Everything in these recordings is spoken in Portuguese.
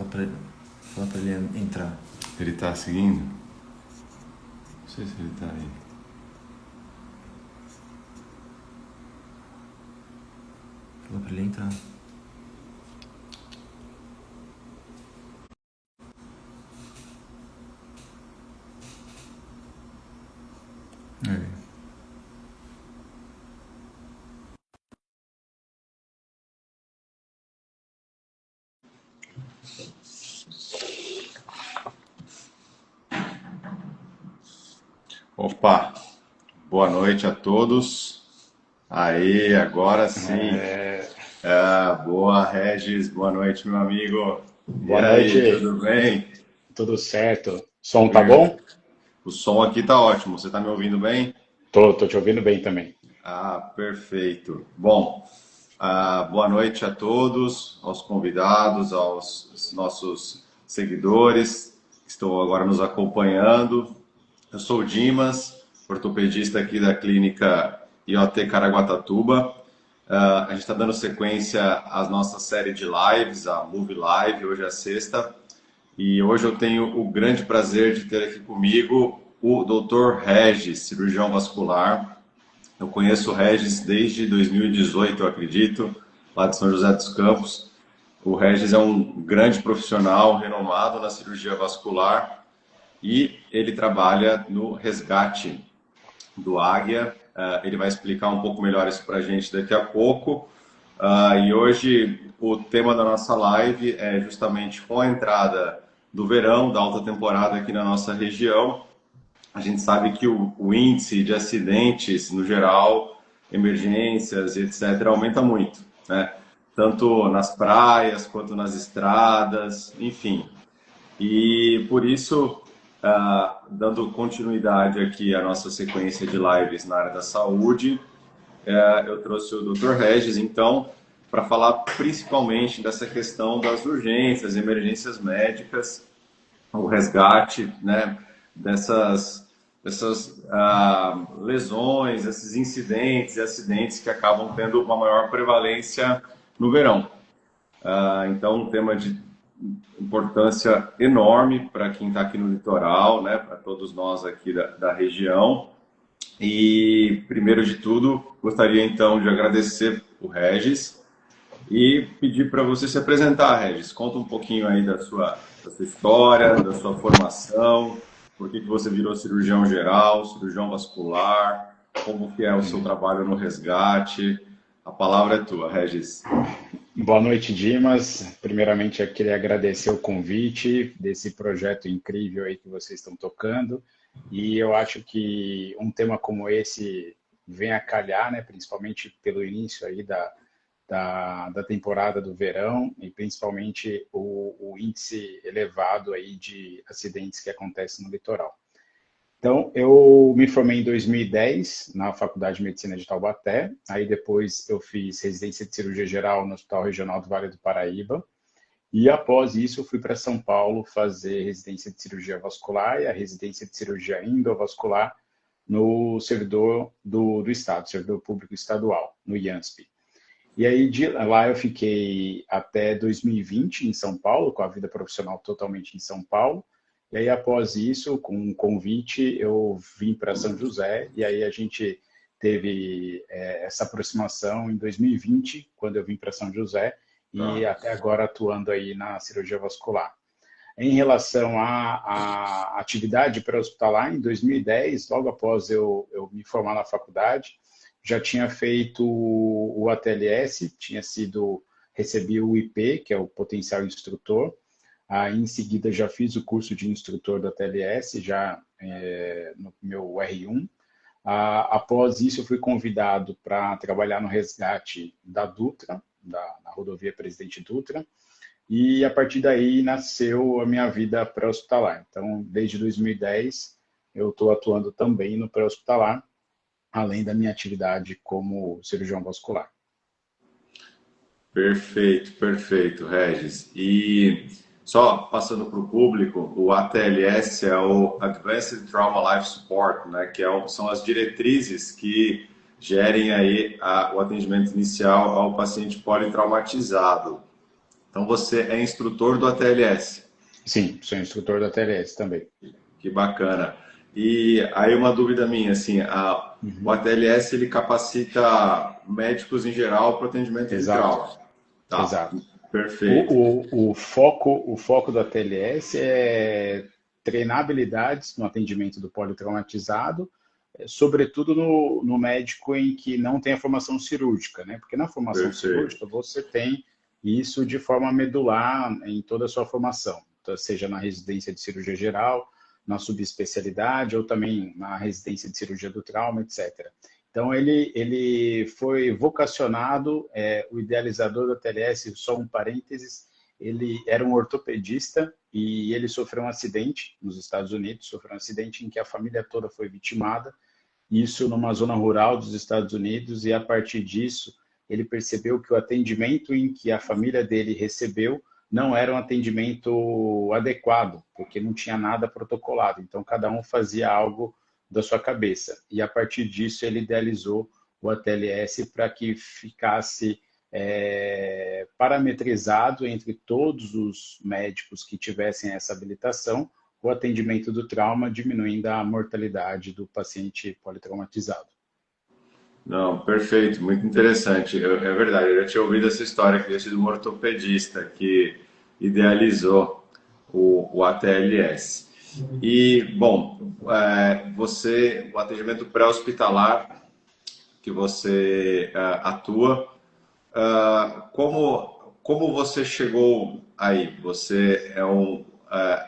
Fala pra ele entrar. Ele tá seguindo? Não sei se ele tá aí. Fala pra ele entrar. É. Opa, boa noite a todos. Aí, agora sim. É, Boa, Regis, boa noite, meu amigo. E boa aí, noite, tudo bem? tudo certo? Som tá Per- bom? O som aqui tá ótimo, você tá me ouvindo bem? Tô te ouvindo bem também. Perfeito. Bom, boa noite a todos, aos convidados, aos nossos seguidores que estão agora nos acompanhando. Eu sou o Dimas, ortopedista aqui da clínica IoT Caraguatatuba. A gente está dando sequência à nossa série de lives, a Move Live, hoje é a sexta. E hoje eu tenho o grande prazer de ter aqui comigo o Dr. Regis, cirurgião vascular. Eu conheço o Regis desde 2018, eu acredito, lá de São José dos Campos. O Regis é um grande profissional, renomado na cirurgia vascular e ele trabalha no resgate do Águia. Ele vai explicar um pouco melhor isso para a gente daqui a pouco. E hoje o tema da nossa live é justamente com a entrada do verão, da alta temporada aqui na nossa região. A gente sabe que o índice de acidentes, no geral, emergências e etc., aumenta muito, né? Tanto nas praias quanto nas estradas, enfim. E por isso, dando continuidade aqui à nossa sequência de lives na área da saúde, eu trouxe o Dr. Regis, então, para falar principalmente dessa questão das urgências, emergências médicas, o resgate, né, dessas lesões, esses incidentes e acidentes que acabam tendo uma maior prevalência no verão. Então, um tema de importância enorme para quem está aqui no litoral, né, para todos nós aqui da região. E, primeiro de tudo, gostaria então de agradecer o Regis e pedir para você se apresentar, Regis. Conta um pouquinho aí da sua história, da sua formação, por que você virou cirurgião geral, cirurgião vascular, como que é o seu trabalho no resgate. A palavra é tua, Regis. Boa noite, Dimas. Primeiramente, eu queria agradecer o convite desse projeto incrível aí que vocês estão tocando. E eu acho que um tema como esse vem a calhar, né, principalmente pelo início aí da temporada do verão e principalmente o índice elevado aí de acidentes que acontecem no litoral. Então, eu me formei em 2010 na Faculdade de Medicina de Taubaté. Aí depois eu fiz residência de cirurgia geral no Hospital Regional do Vale do Paraíba. E após isso, eu fui para São Paulo fazer residência de cirurgia vascular e a residência de cirurgia endovascular no servidor do Estado, servidor público estadual, no IANSP. E aí de lá eu fiquei até 2020 em São Paulo, com a vida profissional totalmente em São Paulo. E aí após isso, com um convite, eu vim para São José e aí a gente teve essa aproximação em 2020, quando eu vim para São José e Tá. até agora atuando aí na cirurgia vascular. Em relação à atividade pré-hospitalar, em 2010, logo após eu me formar na faculdade, já tinha feito o ATLS, recebi o IP, que é o potencial instrutor. Aí, em seguida, já fiz o curso de instrutor da ATLS, já no meu R1. Após isso, eu fui convidado para trabalhar no resgate da Dutra, na rodovia Presidente Dutra, e a partir daí nasceu a minha vida pré-hospitalar. Então, desde 2010, eu estou atuando também no pré-hospitalar, além da minha atividade como cirurgião vascular. Perfeito, perfeito, Regis. E só passando para o público, o ATLS é o Advanced Trauma Life Support, né, são as diretrizes que gerem aí o atendimento inicial ao paciente politraumatizado. Então você é instrutor do ATLS. Sim, sou instrutor da TLS também. Que bacana. E aí uma dúvida minha, assim, o Uhum. ATLS ele capacita médicos em geral para atendimento de Exato, trauma. Tá, exato. perfeito. O foco da TLS é treinar habilidades no atendimento do politraumatizado, sobretudo no médico em que não tem a formação cirúrgica, né? Porque na formação Perfeito. cirúrgica você tem isso de forma medular em toda a sua formação, então, seja na residência de cirurgia geral, na subespecialidade ou também na residência de cirurgia do trauma, etc. Então, ele foi vocacionado, o idealizador da TLS, só um parênteses, ele era um ortopedista e ele sofreu um acidente nos Estados Unidos, sofreu um acidente em que a família toda foi vitimada, isso numa zona rural dos Estados Unidos, e a partir disso ele percebeu que o atendimento em que a família dele recebeu não era um atendimento adequado, porque não tinha nada protocolado. Então, cada um fazia algo da sua cabeça. E a partir disso, ele idealizou o ATLS para que ficasse parametrizado entre todos os médicos que tivessem essa habilitação o atendimento do trauma, diminuindo a mortalidade do paciente politraumatizado. Não, perfeito, muito interessante. É verdade, eu já tinha ouvido essa história que tinha sido um ortopedista que idealizou o ATLS. E, bom, o atendimento pré-hospitalar que você atua, como você chegou aí? Você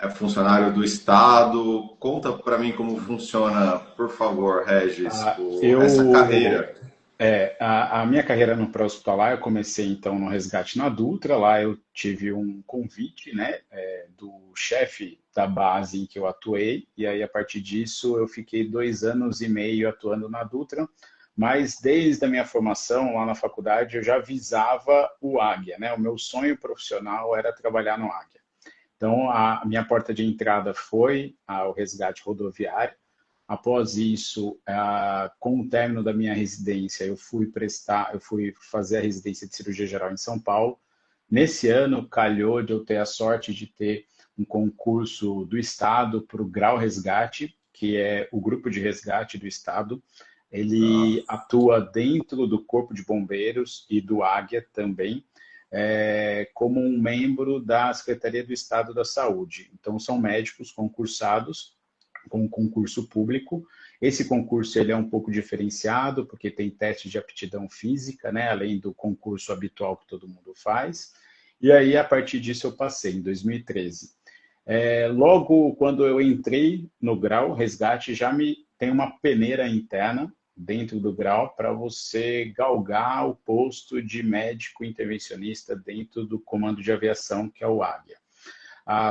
é funcionário do Estado? Conta para mim como funciona, por favor, Regis, Ah, essa eu, carreira. a minha carreira no pré-hospitalar, eu comecei então no resgate na Dutra, lá eu tive um convite, né, do chefe da base em que eu atuei, e aí a partir disso eu fiquei 2 anos e meio atuando na Dutra, mas desde a minha formação lá na faculdade eu já visava o Águia, né, o meu sonho profissional era trabalhar no Águia. Então a minha porta de entrada foi o resgate rodoviário. Após isso, com o término da minha residência, eu fui fazer a residência de cirurgia geral em São Paulo. Nesse ano, calhou de eu ter a sorte de ter um concurso do Estado para o Grau Resgate, que é o grupo de resgate do Estado. Ele atua dentro do Corpo de Bombeiros e do Águia também, como um membro da Secretaria do Estado da Saúde. Então, são médicos concursados com um concurso público. Esse concurso ele é um pouco diferenciado, porque tem teste de aptidão física, né, além do concurso habitual que todo mundo faz. E aí, a partir disso, eu passei, em 2013. Logo quando eu entrei no grau, resgate já me tem uma peneira interna dentro do grau para você galgar o posto de médico intervencionista dentro do comando de aviação, que é o Águia.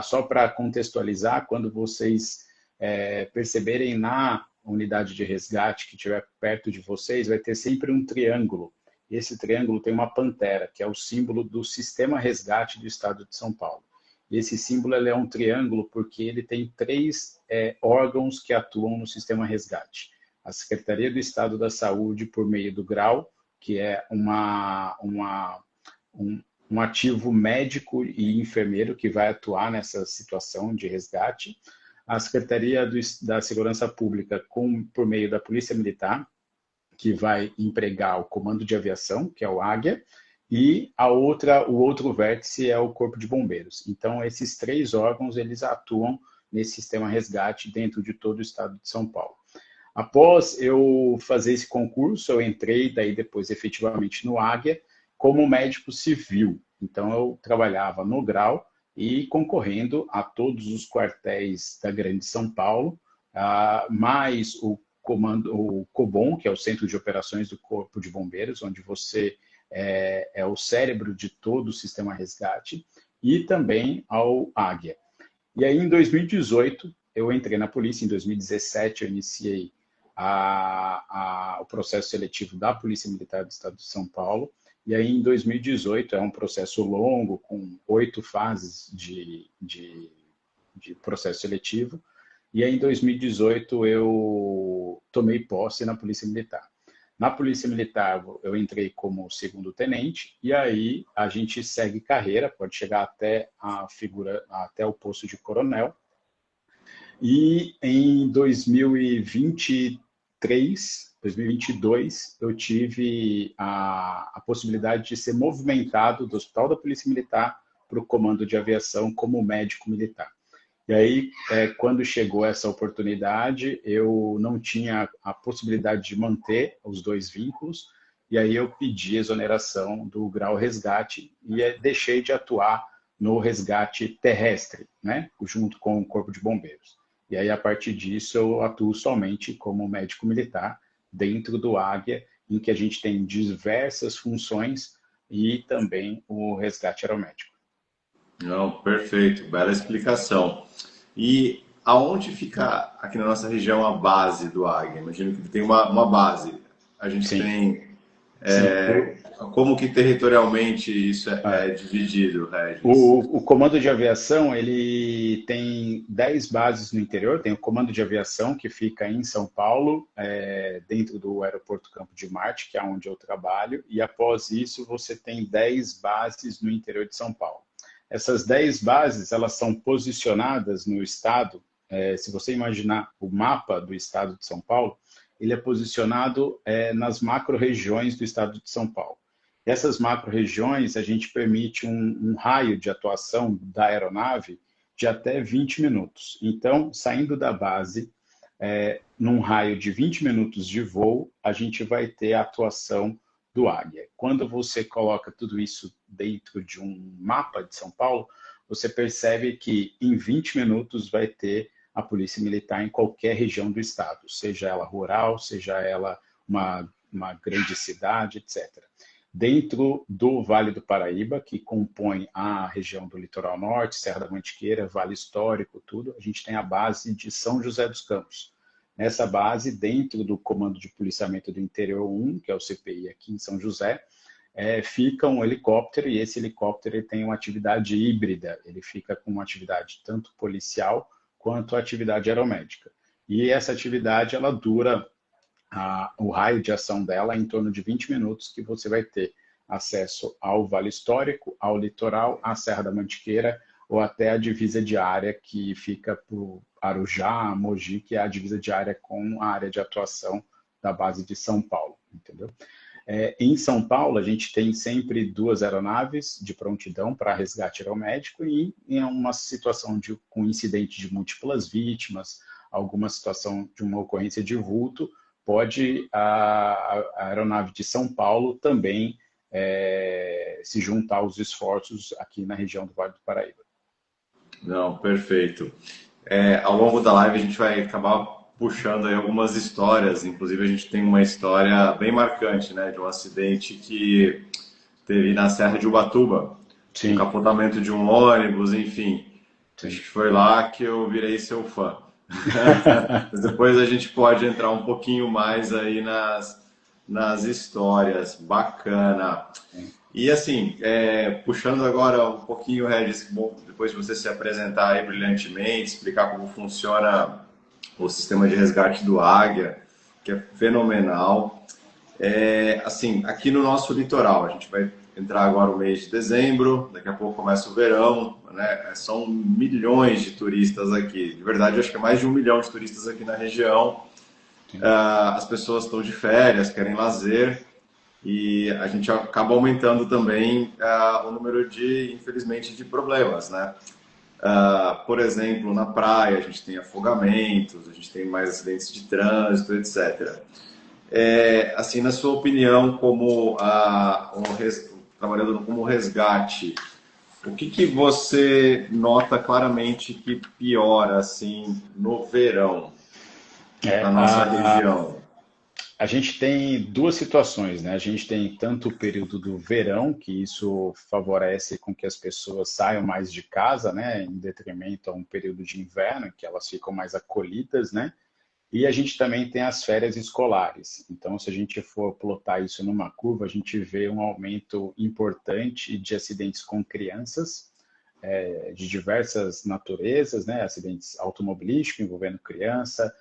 Só para contextualizar, quando vocês perceberem na unidade de resgate que estiver perto de vocês, vai ter sempre um triângulo. E esse triângulo tem uma pantera, que é o símbolo do Sistema Resgate do Estado de São Paulo. E esse símbolo é um triângulo porque ele tem 3 órgãos que atuam no Sistema Resgate. A Secretaria do Estado da Saúde, por meio do GRAU, que é um ativo médico e enfermeiro que vai atuar nessa situação de resgate, a Secretaria da Segurança Pública, por meio da Polícia Militar, que vai empregar o Comando de Aviação, que é o Águia, e o outro vértice é o Corpo de Bombeiros. Então, esses 3 órgãos, eles atuam nesse sistema resgate dentro de todo o estado de São Paulo. Após eu fazer esse concurso, eu entrei daí depois efetivamente no Águia como médico civil. Então, eu trabalhava no Grau e concorrendo a todos os quartéis da Grande São Paulo, mais o COBOM, que é o Centro de Operações do Corpo de Bombeiros, onde você é o cérebro de todo o sistema resgate, e também ao Águia. E aí, em 2018, eu entrei na polícia. Em 2017, eu iniciei o processo seletivo da Polícia Militar do Estado de São Paulo. E aí, em 2018, é um processo longo, com 8 fases de processo seletivo. E aí, em 2018, eu tomei posse na Polícia Militar. Na Polícia Militar, eu entrei como segundo tenente, e aí a gente segue carreira, pode chegar até a figura, até o posto de coronel. E em 2023, 2022, eu tive a possibilidade de ser movimentado do Hospital da Polícia Militar para o Comando de Aviação como médico militar. E aí, quando chegou essa oportunidade, eu não tinha a possibilidade de manter os dois vínculos, e aí eu pedi exoneração do grau resgate e deixei de atuar no resgate terrestre, né, junto com o Corpo de Bombeiros. E aí, a partir disso, eu atuo somente como médico militar dentro do Águia, em que a gente tem diversas funções e também o resgate aeromédico. Não, perfeito, bela explicação. E aonde fica aqui na nossa região a base do Águia? Imagino que tem uma base. A gente Sim, tem. sim. Como que territorialmente isso é dividido, Regis? O Comando de Aviação, ele tem 10 bases no interior. Tem o Comando de Aviação, que fica em São Paulo, dentro do Aeroporto Campo de Marte, que é onde eu trabalho. E após isso, você tem 10 bases no interior de São Paulo. Essas 10 bases, elas são posicionadas no estado. Se você imaginar o mapa do estado de São Paulo, ele é posicionado nas macro-regiões do estado de São Paulo. Essas macro-regiões, a gente permite um raio de atuação da aeronave de até 20 minutos. Então, saindo da base, num raio de 20 minutos de voo, a gente vai ter a atuação do Águia. Quando você coloca tudo isso dentro de um mapa de São Paulo, você percebe que em 20 minutos vai ter a Polícia Militar em qualquer região do estado, seja ela rural, seja ela uma grande cidade, etc. Dentro do Vale do Paraíba, que compõe a região do Litoral Norte, Serra da Mantiqueira, Vale Histórico, tudo, a gente tem a base de São José dos Campos. Nessa base, dentro do Comando de Policiamento do Interior 1, que é o CPI aqui em São José, fica um helicóptero, e esse helicóptero ele tem uma atividade híbrida, ele fica com uma atividade tanto policial quanto atividade aeromédica. E essa atividade, ela dura, o raio de ação dela é em torno de 20 minutos, que você vai ter acesso ao Vale Histórico, ao litoral, à Serra da Mantiqueira, ou até a divisa de área que fica por Arujá, Mogi, que é a divisa de área com a área de atuação da base de São Paulo, entendeu? Em São Paulo, a gente tem sempre 2 aeronaves de prontidão para resgate aeromédico e em uma situação com incidente de múltiplas vítimas, alguma situação de uma ocorrência de vulto, pode a aeronave de São Paulo também se juntar aos esforços aqui na região do Vale do Paraíba. Não, perfeito. Ao longo da live a gente vai acabar puxando aí algumas histórias, inclusive a gente tem uma história bem marcante, né, de um acidente que teve na Serra de Ubatuba, Sim. um capotamento de um ônibus, enfim. Sim. Acho que foi lá que eu virei seu fã. Mas depois a gente pode entrar um pouquinho mais aí nas histórias. Bacana. E assim, puxando agora um pouquinho, Regis, bom, depois de você se apresentar aí brilhantemente, explicar como funciona o sistema de resgate do Águia, que é fenomenal. Assim, aqui no nosso litoral, a gente vai entrar agora o mês de dezembro, daqui a pouco começa o verão, né? São milhões de turistas aqui. De verdade, eu acho que é mais de 1 milhão de turistas aqui na região. As pessoas estão de férias, querem lazer, e a gente acaba aumentando também o número infelizmente, de problemas, né? Por exemplo, na praia a gente tem afogamentos, a gente tem mais acidentes de trânsito, etc. Assim, na sua opinião, como trabalhando como resgate, o que você nota claramente que piora assim no verão na nossa região? A gente tem 2 situações, né? A gente tem tanto o período do verão, que isso favorece com que as pessoas saiam mais de casa, né? Em detrimento a um período de inverno, em que elas ficam mais acolhidas, né? E a gente também tem as férias escolares. Então, se a gente for plotar isso numa curva, a gente vê um aumento importante de acidentes com crianças, de diversas naturezas, né? Acidentes automobilísticos envolvendo criança,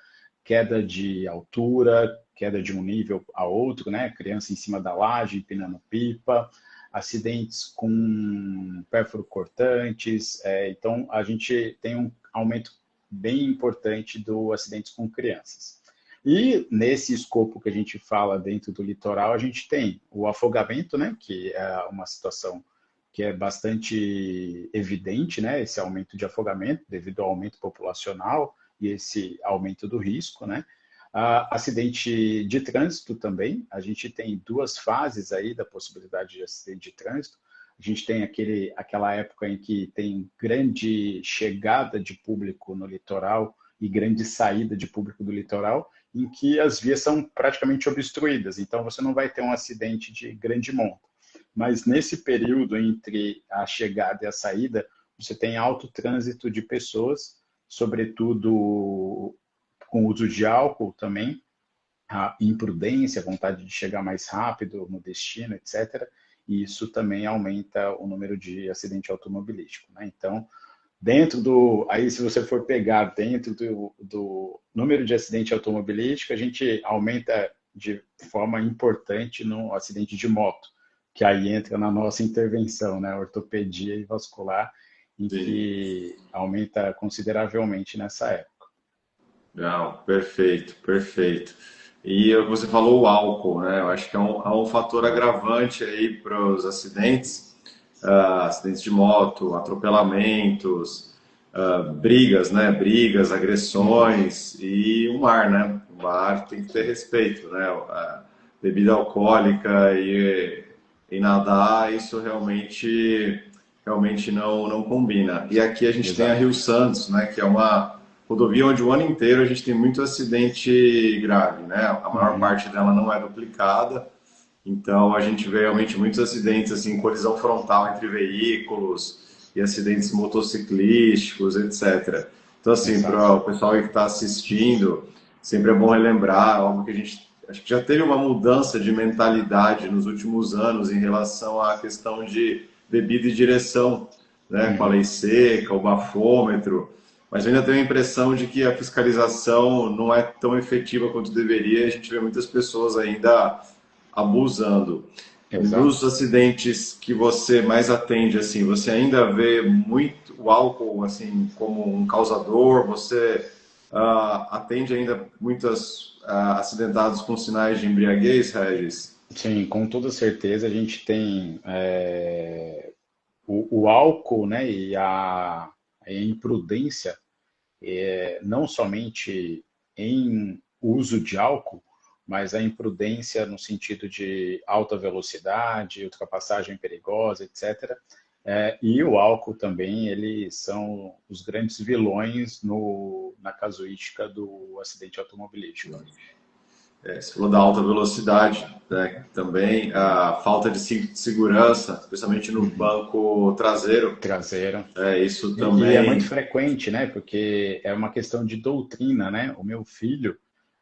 queda de altura, queda de um nível a outro, né? Criança em cima da laje, empinando pipa, acidentes com pérfuro cortantes. Então, a gente tem um aumento bem importante do acidentes com crianças. E nesse escopo que a gente fala dentro do litoral, a gente tem o afogamento, né? Que é uma situação que é bastante evidente, né? Esse aumento de afogamento devido ao aumento populacional e esse aumento do risco, né? Acidente de trânsito também, a gente tem duas fases aí da possibilidade de acidente de trânsito. A gente tem aquela época em que tem grande chegada de público no litoral e grande saída de público do litoral, em que as vias são praticamente obstruídas, então você não vai ter um acidente de grande monta. Mas nesse período entre a chegada e a saída, você tem alto trânsito de pessoas, sobretudo com uso de álcool também, a imprudência, a vontade de chegar mais rápido no destino, etc. E isso também aumenta o número de acidente automobilístico, né? Então, aí se você for pegar dentro do número de acidente automobilístico, a gente aumenta de forma importante no acidente de moto, que aí entra na nossa intervenção, né? Ortopedia e vascular, em Sim. que aumenta consideravelmente nessa época. Não, perfeito, perfeito. E você falou o álcool, né? Eu acho que é um fator agravante aí para os acidentes, acidentes de moto, atropelamentos, brigas, né? Brigas, agressões e o mar, né? O mar tem que ter respeito, né? A bebida alcoólica e nadar, isso realmente não combina. E aqui a gente tem a Exato. Rio Santos, né? Que é uma rodovia onde o ano inteiro a gente tem muito acidente grave, né? A maior Uhum. parte dela não é duplicada, então a gente vê realmente muitos acidentes, assim, colisão frontal entre veículos e acidentes motociclísticos, etc. Então, assim, para Exato. o pessoal aí que está assistindo, sempre é bom relembrar, óbvio que a gente acho que já teve uma mudança de mentalidade nos últimos anos em relação à questão de bebida e direção, né? Com a lei Uhum. seca, o bafômetro, mas eu ainda tenho a impressão de que a fiscalização não é tão efetiva quanto deveria. A gente vê muitas pessoas ainda abusando. Nos Exato. acidentes que você mais atende, assim, você ainda vê muito o álcool assim como um causador? Você atende ainda muitos acidentados com sinais de embriaguez, Regis? Sim, com toda certeza a gente tem o álcool, né, e a imprudência, não somente em uso de álcool, mas a imprudência no sentido de alta velocidade, ultrapassagem perigosa, etc. E o álcool também, eles são os grandes vilões na casuística do acidente automobilístico. Você falou da alta velocidade, né? Também a falta de cinto de segurança, especialmente no Uhum. banco traseiro. Traseira. Isso E é muito também. frequente, né? Porque é uma questão de doutrina, né? O meu filho,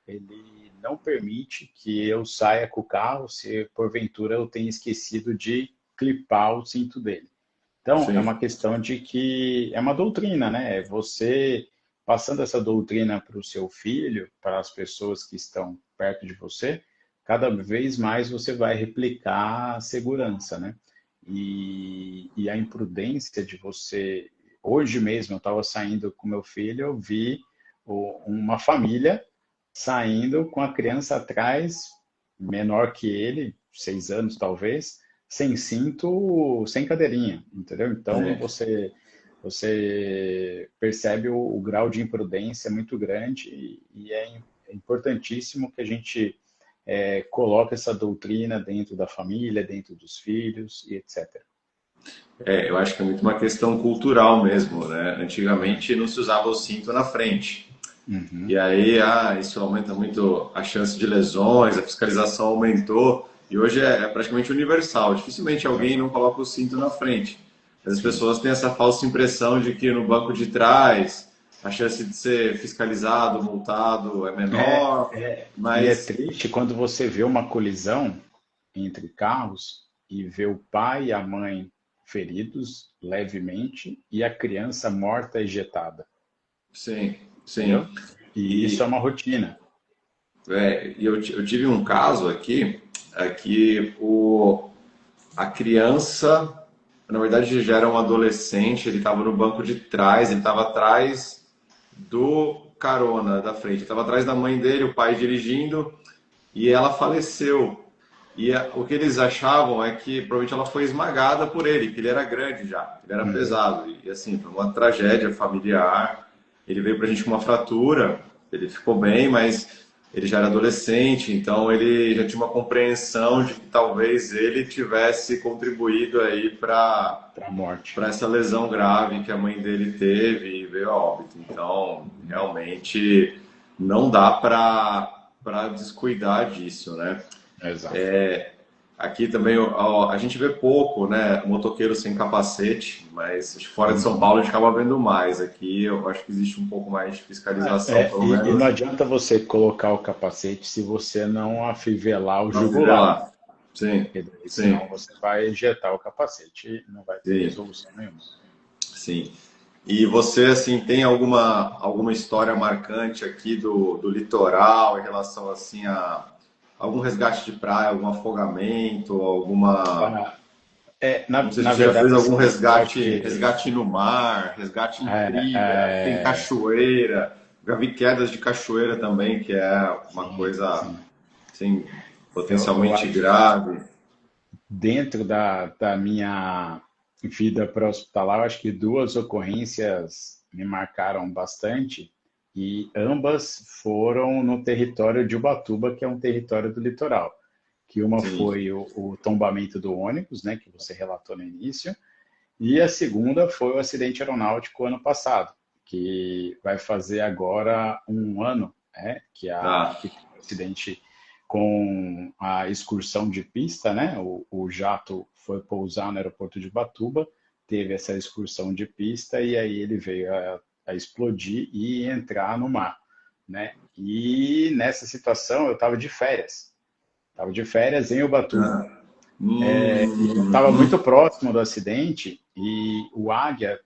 ele não permite que eu saia com o carro se porventura eu tenha esquecido de clipar o cinto dele. Então, é Sim. uma questão de que é uma doutrina, né? É você passando essa doutrina para o seu filho, para as pessoas que estão perto de você, cada vez mais você vai replicar a segurança, né? E a imprudência de você. Hoje mesmo, eu estava saindo com meu filho, eu vi uma família saindo com a criança atrás, menor que ele, 6 anos talvez, sem cinto, sem cadeirinha, entendeu? Então Sim. você percebe o grau de imprudência muito grande e é importantíssimo que a gente coloque essa doutrina dentro da família, dentro dos filhos e etc. Eu acho que é muito uma questão cultural mesmo, né? Antigamente não se usava o cinto na frente. E Uhum. aí, isso aumenta muito a chance de lesões, a fiscalização aumentou, e hoje é praticamente universal. Dificilmente alguém não Exato. coloca o cinto na frente. As Sim. pessoas têm essa falsa impressão de que no banco de trás a chance de ser fiscalizado, multado é menor, E é mas triste quando você vê uma colisão entre carros e vê o pai e a mãe feridos levemente e a criança morta ejetada, sim, entendeu? sim. E isso é uma rotina. Eu tive um caso aqui, a criança, na verdade já era um adolescente, ele estava no banco de trás, ele estava atrás do carona da frente, estava atrás da mãe dele, o pai dirigindo, e ela faleceu. O que eles achavam é que provavelmente ela foi esmagada por ele, que ele era grande já, ele era pesado. E assim, foi uma tragédia familiar. Ele veio pra gente com uma fratura, ele ficou bem, mas ele já era adolescente, então ele já tinha uma compreensão de que talvez ele tivesse contribuído aí para Para a morte. para essa lesão grave que a mãe dele teve e veio a óbito. Então, realmente não dá para descuidar disso, né? Exato. Aqui também a gente vê pouco, né, motoqueiro sem capacete, mas fora de São Paulo a gente acaba vendo mais. Aqui eu acho que existe um pouco mais de fiscalização, pelo E menos. não adianta você colocar o capacete se você não afivelar o Não jugular. lá. Sim, Porque daí, sim, senão você vai ejetar o capacete e não vai ter sim, resolução nenhuma. sim. E você, assim, tem alguma história marcante aqui do litoral em relação, assim, a algum resgate de praia, algum afogamento, alguma... Não sei se Na você já fez verdade, algum esse resgate, esporte resgate no mar, resgate em é, trilha, tem é, cachoeira, já vi quedas de cachoeira também, que é uma sim, coisa, sim. assim, Eu potencialmente acho que grave. dentro da minha vida pré-hospitalar, eu acho que duas ocorrências me marcaram bastante e ambas foram no território de Ubatuba, que é um território do litoral. Que uma Sim. foi o tombamento do ônibus, né, que você relatou no início, e a segunda foi o acidente aeronáutico ano passado, que vai fazer agora um ano, né, Ah, que teve um acidente com a excursão de pista, né? O jato foi pousar no aeroporto de Ubatuba, teve essa excursão de pista e aí ele veio a explodir e entrar no mar, né? E nessa situação eu estava de férias em Ubatuba. ah. E eu estava muito próximo do acidente e o Águia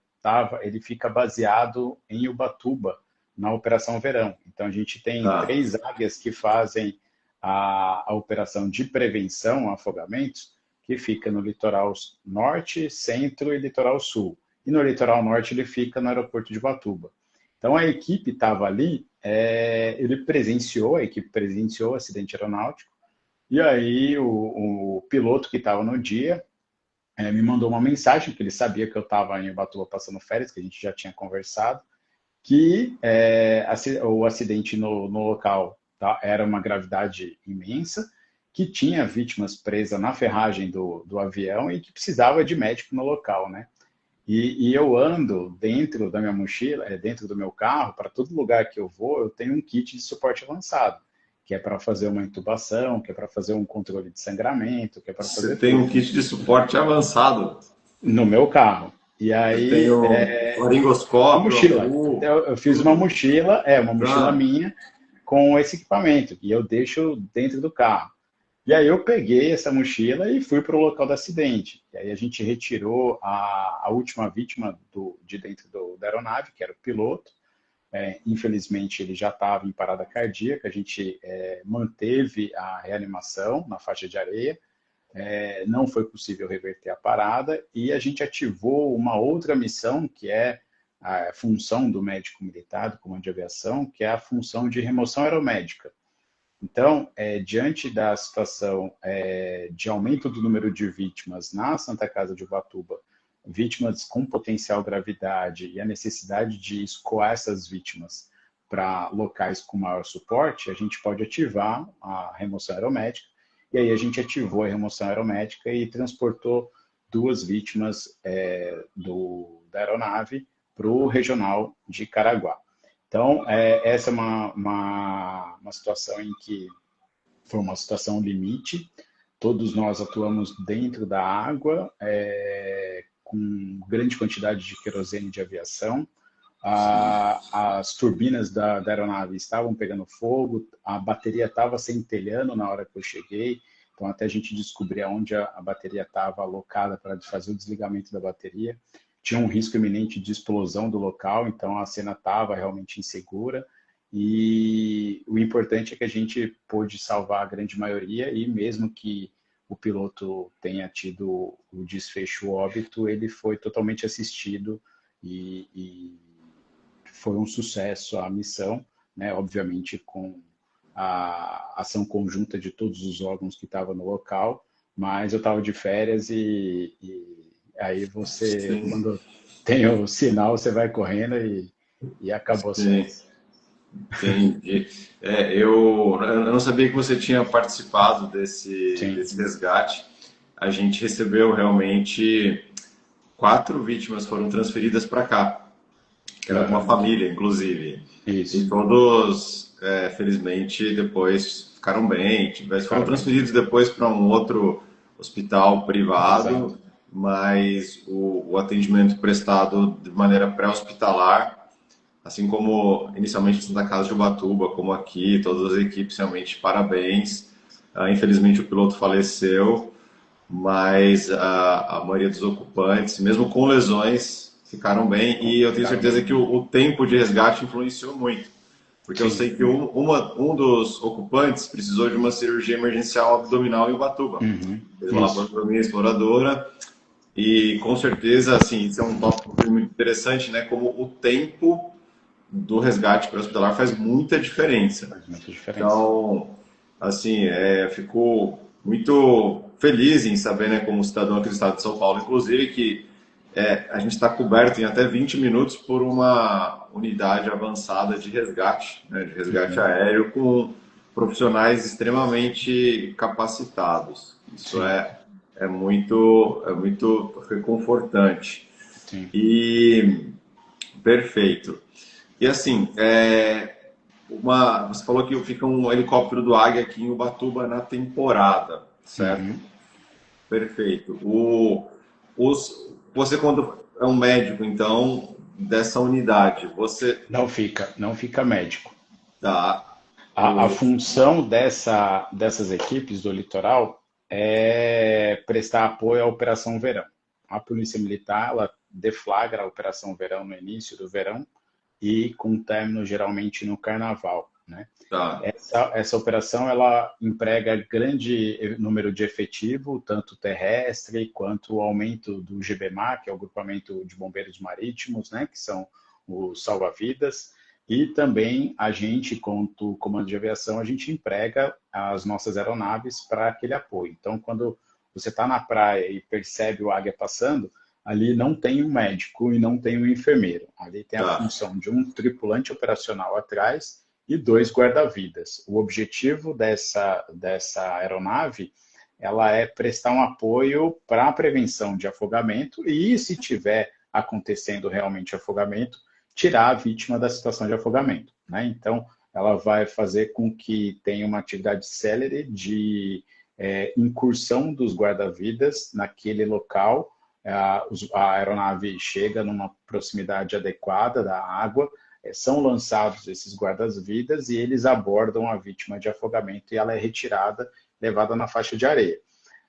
ele fica baseado em Ubatuba, na Operação Verão. Então a gente tem Tá. 3 águias que fazem a operação de prevenção a afogamentos, que fica no litoral norte, centro e litoral sul. E no litoral norte ele fica no aeroporto de Ubatuba. Então a equipe estava ali, a equipe presenciou o acidente aeronáutico, e aí o piloto que estava no dia me mandou uma mensagem, que ele sabia que eu estava em Ubatuba passando férias, que a gente já tinha conversado, que o acidente no local era uma gravidade imensa, que tinha vítimas presas na ferragem do avião e que precisava de médico no local, né? E eu ando dentro da minha mochila, dentro do meu carro, para todo lugar que eu vou, eu tenho um kit de suporte avançado, que é para fazer uma intubação, que é para fazer um controle de sangramento, que é para Você fazer tem tudo um kit de suporte avançado. no meu carro. E Eu tenho aí, uma laringoscópio, mochila. ambu, Eu fiz uma tudo. mochila, uma mochila Tá. minha, com esse equipamento, e eu deixo dentro do carro. E aí eu peguei essa mochila e fui para o local do acidente. E aí a gente retirou a última vítima de dentro da aeronave, que era o piloto. Infelizmente ele já estava em parada cardíaca, a gente manteve a reanimação na faixa de areia, não foi possível reverter a parada e a gente ativou uma outra missão, que é a função do médico militar, do comando de aviação, que é a função de remoção aeromédica. Então, diante da situação de aumento do número de vítimas na Santa Casa de Ubatuba, vítimas com potencial gravidade e a necessidade de escoar essas vítimas para locais com maior suporte, a gente pode ativar a remoção aeromédica. E aí a gente ativou a remoção aeromédica e transportou 2 vítimas da aeronave para o regional de Caraguá. Então, essa é uma situação em que foi uma situação limite. Todos nós atuamos dentro da água, com grande quantidade de querosene de aviação. As turbinas da aeronave estavam pegando fogo, a bateria estava centelhando na hora que eu cheguei, então até a gente descobrir onde a bateria estava alocada para fazer o desligamento da bateria. Tinha um risco iminente de explosão do local, então a cena estava realmente insegura. e o importante é que a gente pôde salvar a grande maioria, e mesmo que o piloto tenha tido o desfecho óbito, ele foi totalmente assistido e foi um sucesso a missão, né? Obviamente com a ação conjunta de todos os órgãos que estavam no local, mas eu estava de férias e aí você, Sim, quando tem o sinal, você vai correndo e acabou as sim, férias. entendi. Eu não sabia que você tinha participado Sim. desse resgate. A gente recebeu realmente 4 vítimas foram transferidas para cá, que era uma Aham. família, inclusive. E Isso. todos, felizmente, depois ficaram bem, foram Ficaram bem. transferidos depois para um outro hospital Exato. privado, mas o atendimento prestado de maneira pré-hospitalar, assim como inicialmente na Casa de Ubatuba, como aqui, todas as equipes realmente parabéns. Infelizmente o piloto faleceu, mas a maioria dos ocupantes, mesmo com lesões, ficaram bem e eu tenho Ficaram certeza bem. que o tempo de resgate influenciou muito, porque eu Sim. sei que um dos ocupantes precisou de uma cirurgia emergencial abdominal em Ubatuba. Uhum. Fez uma Isso. laparotomia exploradora e com certeza, assim, isso é um tópico muito interessante, né? Como o tempo do resgate pré-hospitalar faz muita diferença. Faz muita diferença. Então, assim, fico muito feliz em saber, né, como cidadão aqui do estado de São Paulo, inclusive, que a gente está coberto em até 20 minutos por uma unidade avançada de resgate, né, de resgate Uhum. aéreo com profissionais extremamente capacitados. Isso Sim. é muito reconfortante. Sim. E perfeito. E assim, você falou que fica um helicóptero do Águia aqui em Ubatuba na temporada, certo? Uhum. Perfeito. Você, quando é um médico, então, dessa unidade, você Não fica médico. dá A o. função dessas equipes do litoral é prestar apoio à Operação Verão. A Polícia Militar, ela deflagra a Operação Verão no início do verão e com término geralmente no Carnaval, né? Tá, Essa operação ela emprega grande número de efetivo, tanto terrestre quanto o aumento do GBMAR, que é o Grupamento de Bombeiros Marítimos, né, que são os salva-vidas, e também a gente, quanto comando de aviação, a gente emprega as nossas aeronaves para aquele apoio. Então, quando você está na praia e percebe o águia passando, ali não tem um médico e não tem um enfermeiro. Ali tem a tá, função de um tripulante operacional atrás e 2 guarda-vidas. O objetivo dessa aeronave ela é prestar um apoio para a prevenção de afogamento e, se tiver acontecendo realmente afogamento, tirar a vítima da situação de afogamento, né? Então, ela vai fazer com que tenha uma atividade célere de incursão dos guarda-vidas naquele local. A aeronave chega numa proximidade adequada da água, são lançados esses guardas-vidas e eles abordam a vítima de afogamento e ela é retirada, levada na faixa de areia.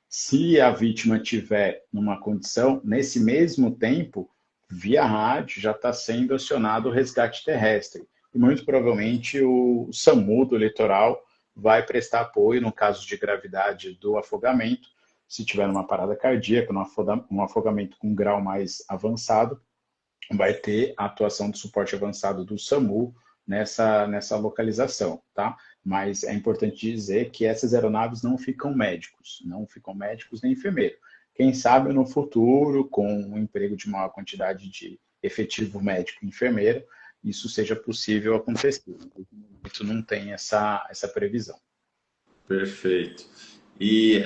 Se a vítima tiver numa condição, nesse mesmo tempo, via rádio, já está sendo acionado o resgate terrestre. E muito provavelmente o SAMU do litoral vai prestar apoio no caso de gravidade do afogamento, se tiver uma parada cardíaca, um afogamento com grau mais avançado, vai ter a atuação de suporte avançado do SAMU nessa localização, tá? Mas é importante dizer que essas aeronaves não ficam médicos nem enfermeiro. Quem sabe no futuro, com o emprego de maior quantidade de efetivo médico e enfermeiro, isso seja possível acontecer. No momento não tem essa previsão. perfeito. E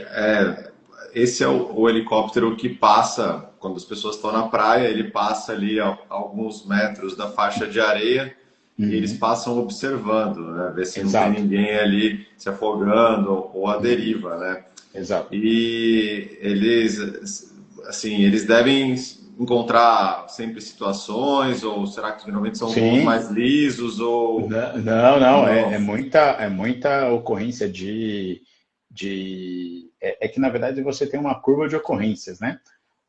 esse é o helicóptero que passa, quando as pessoas estão na praia, ele passa ali a alguns metros da faixa de areia e eles Uhum. passam observando, né? Ver se não tem Exato. ninguém ali se afogando ou à Uhum. deriva, né? Exato. E eles devem encontrar sempre situações, ou será que geralmente são voos Sim. mais lisos, ou Não, não? é muita ocorrência é que, na verdade, você tem uma curva de ocorrências, né?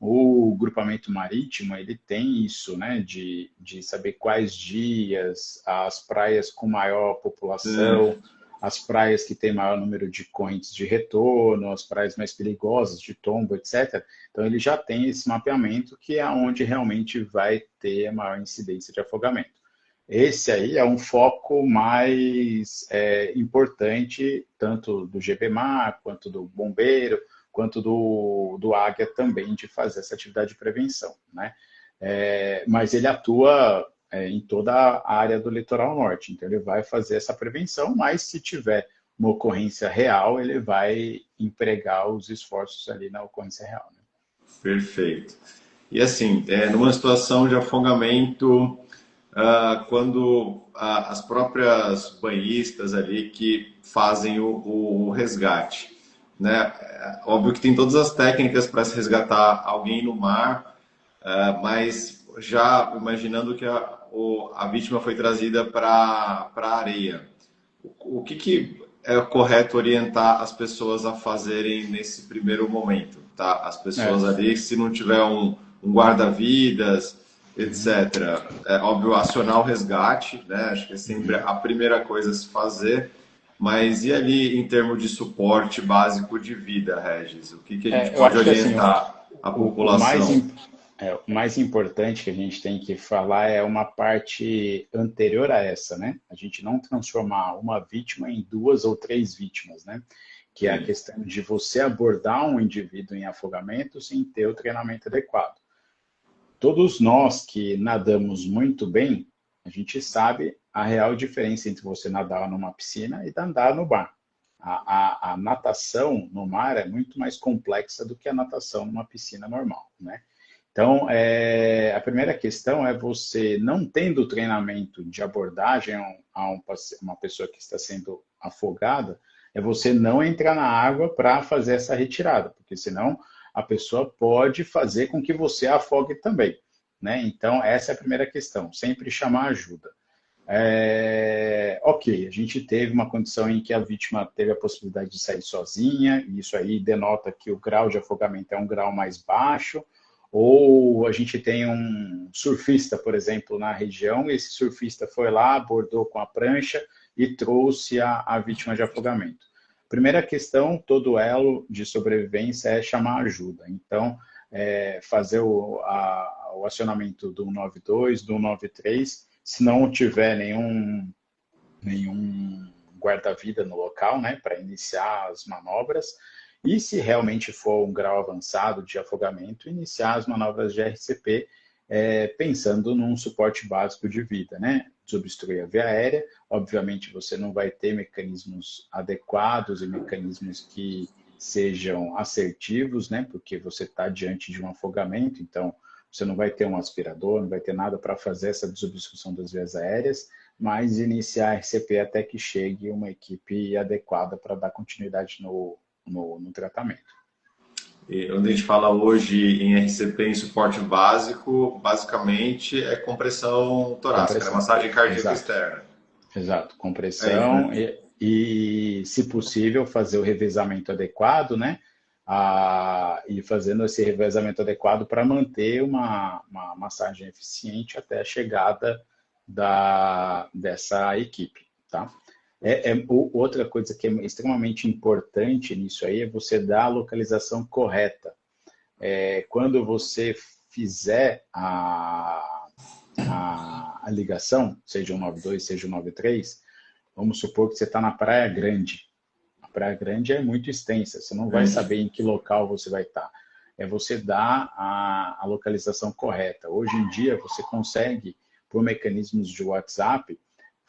O grupamento marítimo, ele tem isso, né, de saber quais dias, as praias com maior população, as praias que têm maior número de correntes de retorno, as praias mais perigosas de tombo, etc. Então, ele já tem esse mapeamento que é onde realmente vai ter a maior incidência de afogamento. Esse aí é um foco mais importante, tanto do GBMAR, quanto do bombeiro, quanto do Águia também, de fazer essa atividade de prevenção, né? Mas ele atua em toda a área do litoral norte, então ele vai fazer essa prevenção, mas se tiver uma ocorrência real, ele vai empregar os esforços ali na ocorrência real, né? Perfeito. E assim, numa situação de afogamento, quando as próprias banhistas ali que fazem o resgate, né? Óbvio que tem todas as técnicas para se resgatar alguém no mar, mas já imaginando que a vítima foi trazida para a areia, o que é correto orientar as pessoas a fazerem nesse primeiro momento, tá? As pessoas ali, se não tiver um guarda-vidas, etc. É óbvio, acionar o resgate, né? Acho que é sempre a primeira coisa a se fazer. Mas e ali em termos de suporte básico de vida, Regis? O que a gente pode orientar a população? O mais importante que a gente tem que falar é uma parte anterior a essa, né? A gente não transformar uma vítima em 2 ou 3 vítimas, né? Que é a questão de você abordar um indivíduo em afogamento sem ter o treinamento adequado. Todos nós que nadamos muito bem, a gente sabe a real diferença entre você nadar numa piscina e nadar no mar. A natação no mar é muito mais complexa do que a natação numa piscina normal, né? Então, a primeira questão é você, não tendo treinamento de abordagem a uma pessoa que está sendo afogada, é você não entrar na água para fazer essa retirada, porque senão a pessoa pode fazer com que você afogue também, né? Então, essa é a primeira questão, sempre chamar ajuda. Ok, a gente teve uma condição em que a vítima teve a possibilidade de sair sozinha, e isso aí denota que o grau de afogamento é um grau mais baixo, ou a gente tem um surfista, por exemplo, na região, e esse surfista foi lá, abordou com a prancha e trouxe a vítima de afogamento. Primeira questão, todo elo de sobrevivência é chamar ajuda. Então, fazer o acionamento do 192, do 193, se não tiver nenhum guarda-vida no local, né, para iniciar as manobras. E se realmente for um grau avançado de afogamento, iniciar as manobras de RCP, pensando num suporte básico de vida, né? Desobstruir a via aérea. Obviamente, você não vai ter mecanismos adequados e mecanismos que sejam assertivos, né? Porque você está diante de um afogamento, então você não vai ter um aspirador, não vai ter nada para fazer essa desobstrução das vias aéreas, mas iniciar a RCP até que chegue uma equipe adequada para dar continuidade no tratamento. E onde a gente fala hoje em RCP, em suporte básico, basicamente é compressão torácica, né? Massagem cardíaca externa. Exato, compressão e, se possível, fazer o revezamento adequado, né? E fazendo esse revezamento adequado para manter uma massagem eficiente até a chegada dessa equipe, tá? Outra coisa que é extremamente importante nisso aí é você dar a localização correta. Quando você fizer a ligação, seja o 92, seja o 93, vamos supor que você está na Praia Grande. A Praia Grande é muito extensa, você não vai saber em que local você vai estar. É você dar a localização correta. Hoje em dia, você consegue, por mecanismos de WhatsApp,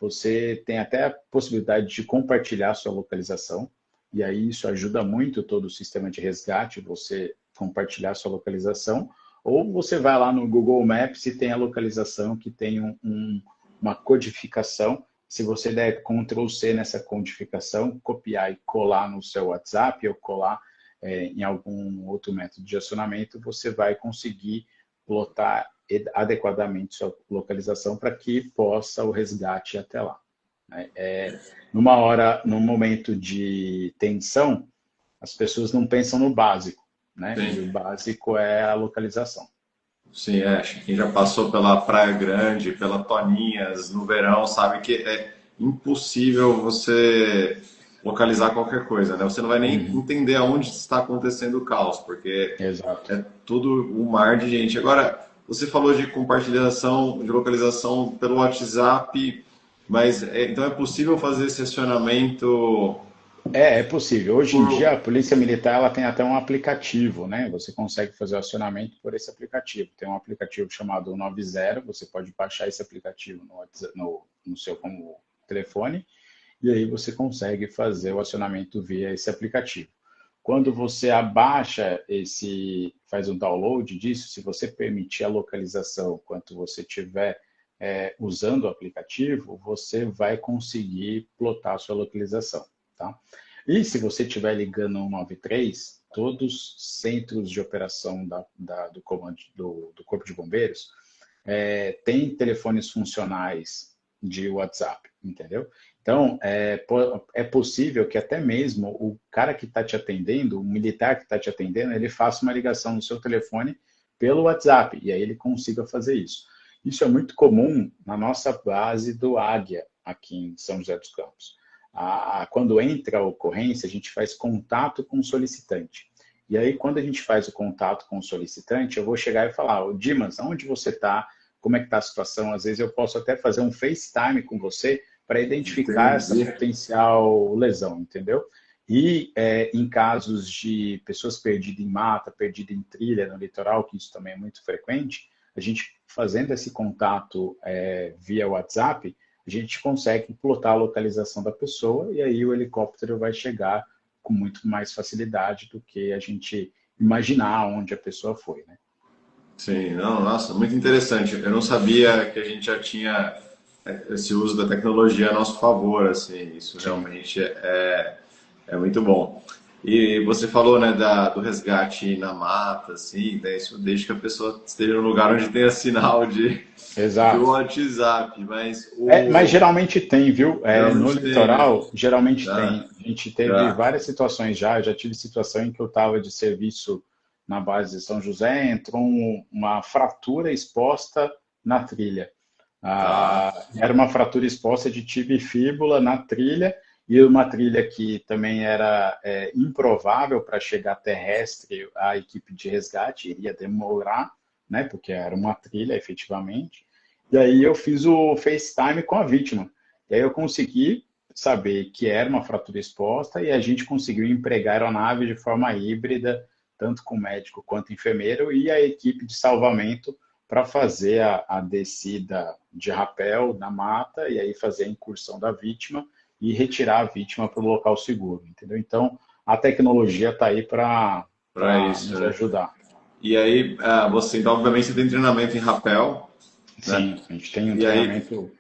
você tem até a possibilidade de compartilhar sua localização, e aí isso ajuda muito todo o sistema de resgate, você compartilhar sua localização, ou você vai lá no Google Maps e tem a localização que tem uma codificação. Se você der Ctrl+C nessa codificação, copiar e colar no seu WhatsApp ou colar em algum outro método de acionamento, você vai conseguir plotar adequadamente sua localização para que possa o resgate ir até lá. Num momento de tensão, as pessoas não pensam no básico. né? E o Sim. básico é a localização. Sim, acho que quem já passou pela Praia Grande, pela Toninhas no verão, sabe que é impossível você localizar qualquer coisa, né? Você não vai nem Uhum, entender aonde está acontecendo o caos, porque exato. é tudo um mar de gente. Agora, você falou de compartilhação, de localização pelo WhatsApp, mas então é possível fazer esse acionamento É possível. Hoje em dia, por. a Polícia Militar ela tem até um aplicativo, né? Você consegue fazer o acionamento por esse aplicativo. Tem um aplicativo chamado 90, você pode baixar esse aplicativo no seu como telefone, e aí você consegue fazer o acionamento via esse aplicativo. Quando você abaixa faz um download disso, se você permitir a localização enquanto você estiver usando o aplicativo, você vai conseguir plotar a sua localização, tá? E se você estiver ligando no 93, todos os centros de operação do comando do Corpo de Bombeiros têm telefones funcionais de WhatsApp, entendeu? Então, é possível que até mesmo o cara que está te atendendo, o militar que está te atendendo, ele faça uma ligação no seu telefone pelo WhatsApp, e aí ele consiga fazer isso. Isso é muito comum na nossa base do Águia, aqui em São José dos Campos. Quando entra a ocorrência, a gente faz contato com o solicitante. E aí, quando a gente faz o contato com o solicitante, eu vou chegar e falar, ô Dimas, onde você está? Como é que está a situação? Às vezes eu posso até fazer um FaceTime com você para identificar essa Entendi. potencial lesão, entendeu? E em casos de pessoas perdidas em mata, perdidas em trilha no litoral, que isso também é muito frequente, a gente fazendo esse contato via WhatsApp, a gente consegue plotar a localização da pessoa e aí o helicóptero vai chegar com muito mais facilidade do que a gente imaginar onde a pessoa foi, né? Sim, não, nossa, muito interessante. Eu não sabia que a gente já tinha esse uso da tecnologia a nosso favor, assim, isso Sim. realmente é muito bom. E você falou, né, do resgate na mata, assim, né, isso desde que a pessoa esteja no lugar onde tenha sinal do Exato. WhatsApp, mas Mas geralmente tem, viu? No geralmente tem, né? litoral, geralmente Já, tem. A gente teve já, várias situações já. Eu já tive situação em que eu estava de serviço na base de São José, entrou uma fratura exposta na trilha. tá, Era uma fratura exposta de tibia e fíbula na trilha, e uma trilha que também era improvável para chegar terrestre, a equipe de resgate iria demorar, né? Porque era uma trilha, efetivamente. E aí eu fiz o FaceTime com a vítima. E aí eu consegui saber que era uma fratura exposta e a gente conseguiu empregar a aeronave de forma híbrida, tanto com médico quanto enfermeiro, e a equipe de salvamento para fazer a descida de rapel na mata e aí fazer a incursão da vítima e retirar a vítima para o local seguro, entendeu? Então, a tecnologia está aí para para isso, nos né? ajudar. E aí, você, então, obviamente, você tem treinamento em rapel, né? Sim, a gente tem um E aí, treinamento.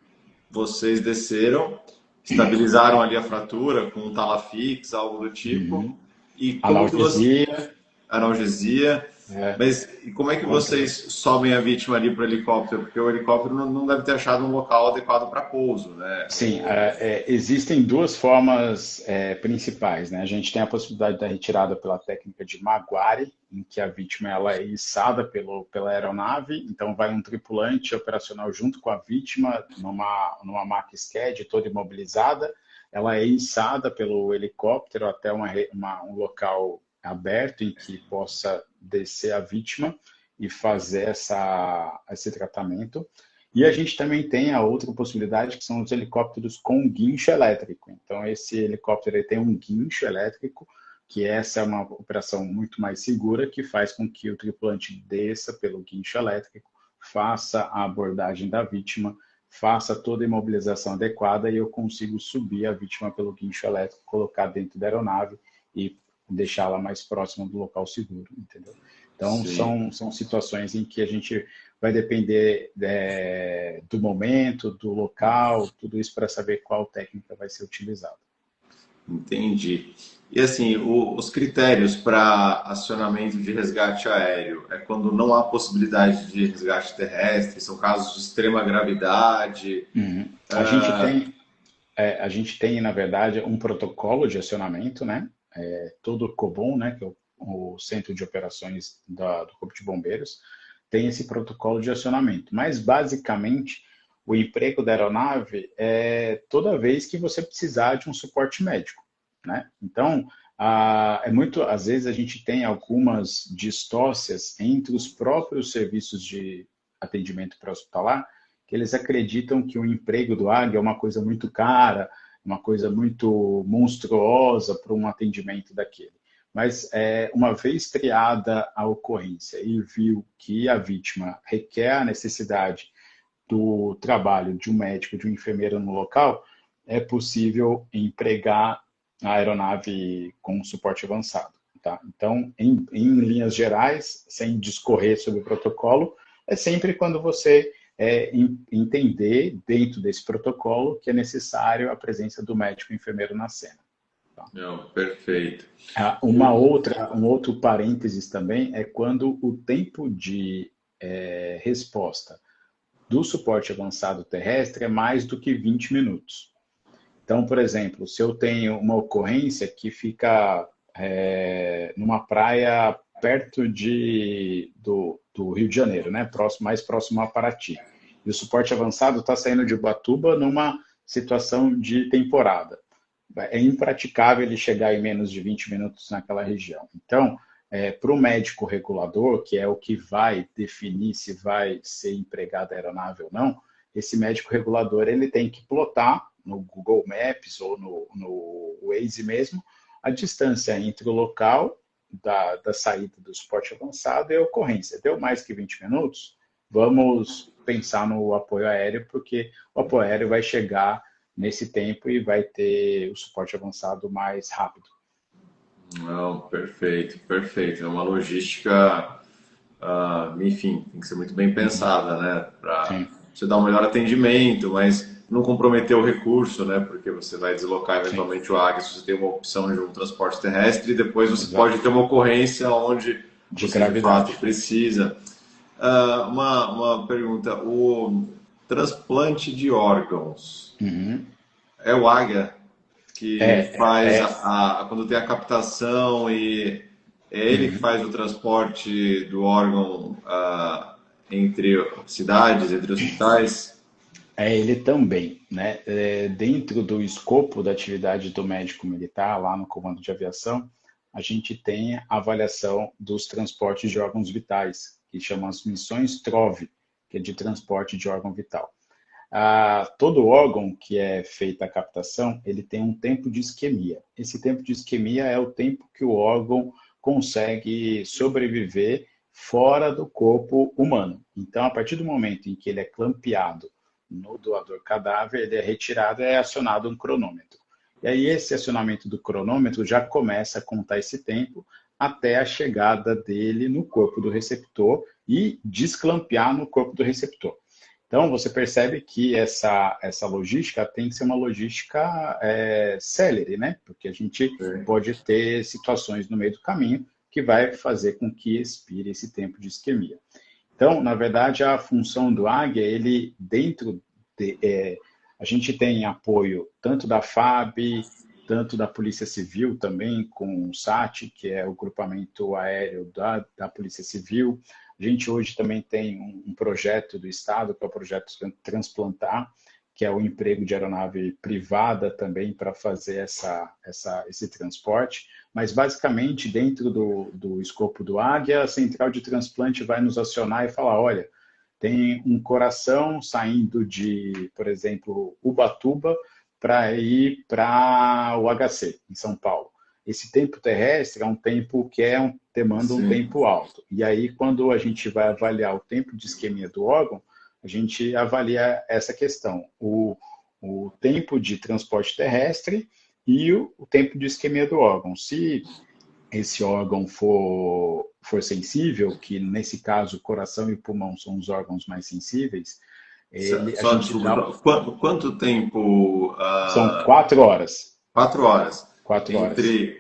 vocês desceram, estabilizaram ali a fratura com um talafix, algo do tipo. Uhum. E como que você. Analgesia, Analgesia. é, Mas e como é que vocês controle. sobem a vítima ali para o helicóptero? Porque o helicóptero não deve ter achado um local adequado para pouso, né? Sim, existem duas formas principais, né? A gente tem a possibilidade da retirada pela técnica de Maguire, em que a vítima ela é içada pela aeronave, então vai um tripulante operacional junto com a vítima numa maca SCAD toda imobilizada, ela é içada pelo helicóptero até um local aberto em que possa descer a vítima e fazer esse tratamento. E a gente também tem a outra possibilidade, que são os helicópteros com guincho elétrico. Então, esse helicóptero ele tem um guincho elétrico, que essa é uma operação muito mais segura, que faz com que o tripulante desça pelo guincho elétrico, faça a abordagem da vítima, faça toda a imobilização adequada e eu consigo subir a vítima pelo guincho elétrico, colocar dentro da aeronave e deixá-la mais próxima do local seguro, entendeu? Então, Sim, são situações em que a gente vai depender do momento, do local, tudo isso para saber qual técnica vai ser utilizada. entendi. E assim, os critérios para acionamento de resgate aéreo é quando não há possibilidade de resgate terrestre, são casos de extrema gravidade. Uhum. Ah, A gente tem, na verdade, um protocolo de acionamento, né? Todo COBOM, né? Que é o o centro de operações do Corpo de Bombeiros tem esse protocolo de acionamento. Mas, basicamente, o emprego da aeronave é toda vez que você precisar de um suporte médico, né? Então, às vezes a gente tem algumas distócias entre os próprios serviços de atendimento pré-hospitalar, que eles acreditam que o emprego do águia é uma coisa muito cara, uma coisa muito monstruosa para um atendimento daquele. Mas, uma vez triada a ocorrência e viu que a vítima requer a necessidade do trabalho de um médico, de um enfermeiro no local, é possível empregar a aeronave com suporte avançado. Tá? Então, em linhas gerais, sem discorrer sobre o protocolo, é sempre quando você entender dentro desse protocolo que é necessário a presença do médico e enfermeiro na cena. Tá? Não, perfeito. Um outro parênteses também é quando o tempo de resposta do suporte avançado terrestre é mais do que 20 minutos. Então, por exemplo, se eu tenho uma ocorrência que fica numa praia perto do Rio de Janeiro, né? Mais próximo a Paraty, e o suporte avançado está saindo de Ubatuba numa situação de temporada. É impraticável ele chegar em menos de 20 minutos naquela região. Então, para o médico regulador, que é o que vai definir se vai ser empregada a aeronave ou não, esse médico regulador ele tem que plotar no Google Maps ou no Waze mesmo a distância entre o local da saída do suporte avançado e a ocorrência. Deu mais que 20 minutos? Vamos pensar no apoio aéreo, porque o apoio aéreo vai chegar nesse tempo e vai ter o suporte avançado mais rápido. Não, perfeito, perfeito. É uma logística, enfim, tem que ser muito bem pensada, né? Para você dar um melhor atendimento, mas não comprometer o recurso, né? Porque você vai deslocar eventualmente o águia se você tem uma opção de um transporte terrestre e depois você pode ter uma ocorrência onde você de fato precisa. Uma pergunta, o transplante de órgãos é o águia que faz quando tem a captação e é ele que faz o transporte do órgão entre cidades, entre hospitais? É ele também, né? Dentro do escopo da atividade do médico militar, lá no Comando de Aviação, a gente tem a avaliação dos transportes de órgãos vitais, que chamam as missões TROV, que é de transporte de órgão vital. Todo órgão que é feita a captação, ele tem um tempo de isquemia. Esse tempo de isquemia é o tempo que o órgão consegue sobreviver fora do corpo humano. Então, a partir do momento em que ele é clampeado no doador cadáver, ele é retirado e é acionado um cronômetro. E aí esse acionamento do cronômetro já começa a contar esse tempo até a chegada dele no corpo do receptor e desclampear no corpo do receptor. Então, você percebe que essa logística tem que ser uma logística célere, né? Porque a gente pode ter situações no meio do caminho que vai fazer com que expire esse tempo de isquemia. Então, na verdade, a função do águia, ele a gente tem apoio tanto da FAB, tanto da Polícia Civil também, com o SAT, que é o grupamento aéreo da Polícia Civil. A gente hoje também tem um projeto do Estado, que é o projeto Transplantar, que é o emprego de aeronave privada também para fazer esse transporte. Mas, basicamente, dentro do escopo do Águia, a central de transplante vai nos acionar e falar, olha, tem um coração saindo de, por exemplo, Ubatuba para ir para o HC, em São Paulo. Esse tempo terrestre é um tempo que demanda um tempo alto. E aí, quando a gente vai avaliar o tempo de isquemia do órgão, a gente avalia essa questão, o tempo de transporte terrestre e o tempo de isquemia do órgão. Se esse órgão for sensível, que nesse caso o coração e o pulmão são os órgãos mais sensíveis, quanto tempo? São 4 horas. 4 horas. 4 horas. Entre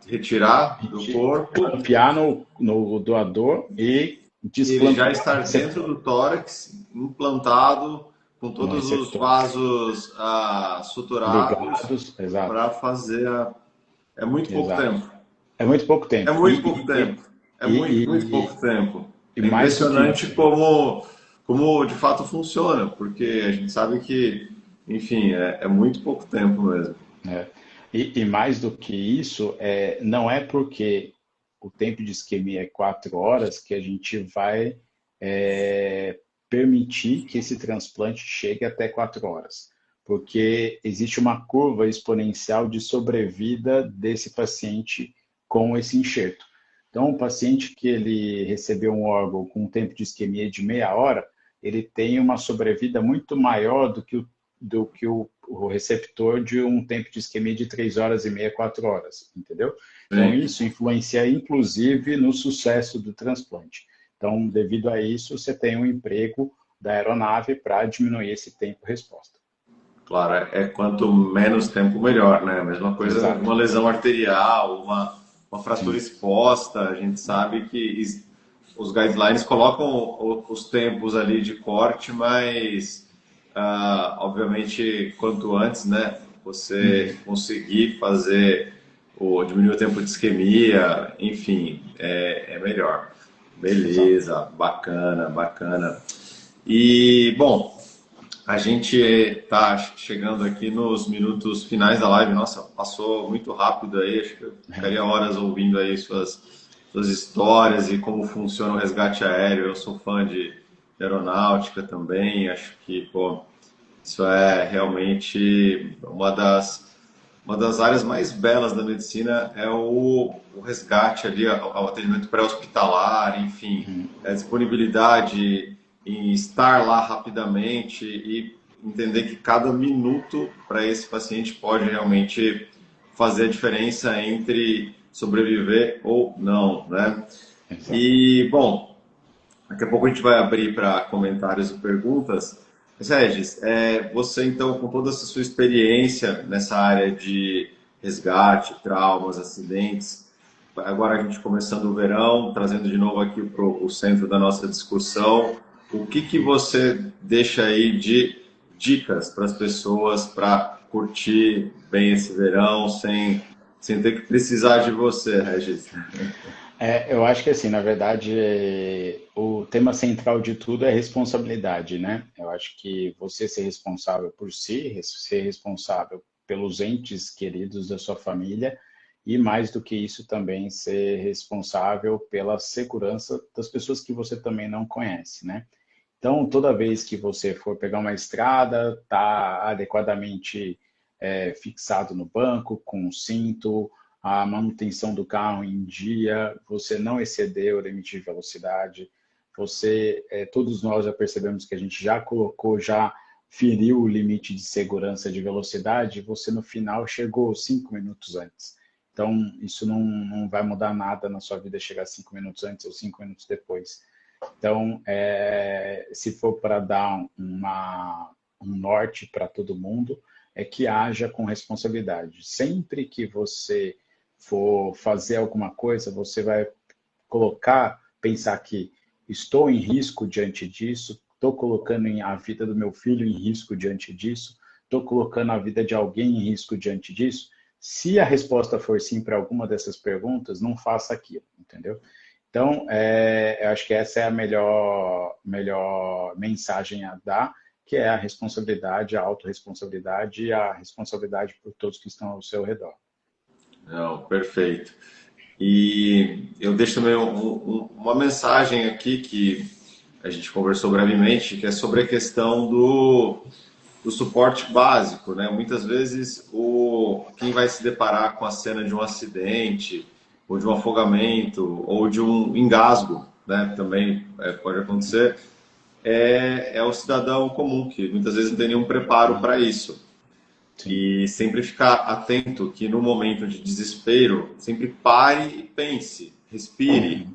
retirar do corpo, clampear no doador e ele já estar dentro do tórax, implantado, com todos os vasos suturados, para fazer. É muito pouco tempo. É muito pouco É tempo. muito pouco tempo. É muito E, pouco tempo. e É mais do que impressionante como de fato funciona, porque a gente sabe que, enfim, é muito pouco tempo mesmo. É. E mais do que isso, não é porque o tempo de isquemia é 4 horas que a gente vai é, permitir que esse transplante chegue até 4 horas, porque existe uma curva exponencial de sobrevida desse paciente com esse enxerto. Então, o paciente que ele recebeu um órgão com um tempo de isquemia de meia hora, ele tem uma sobrevida muito maior do que o receptor de um tempo de isquemia de 3 horas e meia, 4 horas, entendeu? Então, Sim. isso influencia, inclusive, no sucesso do transplante. Então, devido a isso, você tem um emprego da aeronave para diminuir esse tempo-resposta. Claro, quanto menos tempo, melhor, né? A mesma coisa, Exato. uma lesão arterial, uma fratura Sim. exposta, a gente sabe que os guidelines colocam os tempos ali de corte, mas, obviamente, quanto antes, né? Você Uhum. conseguir fazer, diminuir o tempo de isquemia, enfim, é melhor. Exato. Beleza, bacana, bacana. E, bom, a gente está chegando aqui nos minutos finais da live. Nossa, passou muito rápido aí. Acho que eu ficaria horas ouvindo aí suas histórias e como funciona o resgate aéreo. Eu sou fã de aeronáutica também. Acho que, pô, isso é realmente uma das áreas mais belas da medicina é o resgate ali, o atendimento pré-hospitalar, enfim, Uhum. a disponibilidade em estar lá rapidamente e entender que cada minuto para esse paciente pode realmente fazer a diferença entre sobreviver ou não, né? Exato. E, bom, daqui a pouco a gente vai abrir para comentários e perguntas. Mas, Regis, você então, com toda essa sua experiência nessa área de resgate, traumas, acidentes, agora a gente começando o verão, trazendo de novo aqui para o centro da nossa discussão, o que você deixa aí de dicas para as pessoas para curtir bem esse verão sem ter que precisar de você, Regis? Eu acho que assim, na verdade, o tema central de tudo é responsabilidade, né? Eu acho que você ser responsável por si, ser responsável pelos entes queridos da sua família e mais do que isso também ser responsável pela segurança das pessoas que você também não conhece, né? Então, toda vez que você for pegar uma estrada, tá adequadamente fixado no banco, com o cinto, a manutenção do carro em dia, você não exceder o limite de velocidade. Todos nós já percebemos que a gente já colocou, já feriu o limite de segurança de velocidade, você no final chegou 5 minutos antes. Então, isso não vai mudar nada na sua vida chegar 5 minutos antes ou 5 minutos depois. Então, se for para dar um norte para todo mundo, é que haja com responsabilidade. Sempre que você for fazer alguma coisa, você vai pensar que estou em risco diante disso, estou colocando a vida do meu filho em risco diante disso, estou colocando a vida de alguém em risco diante disso. Se a resposta for sim para alguma dessas perguntas, não faça aquilo, entendeu? Então, eu acho que essa é a melhor mensagem a dar, que é a responsabilidade, a autorresponsabilidade e a responsabilidade por todos que estão ao seu redor. Não, perfeito. E eu deixo também uma mensagem aqui que a gente conversou brevemente, que é sobre a questão do suporte básico, né? Muitas vezes quem vai se deparar com a cena de um acidente, ou de um afogamento, ou de um engasgo, né? Também pode acontecer, é o cidadão comum, que muitas vezes não tem nenhum preparo para isso. Sim. E sempre ficar atento que no momento de desespero, sempre pare e pense, respire.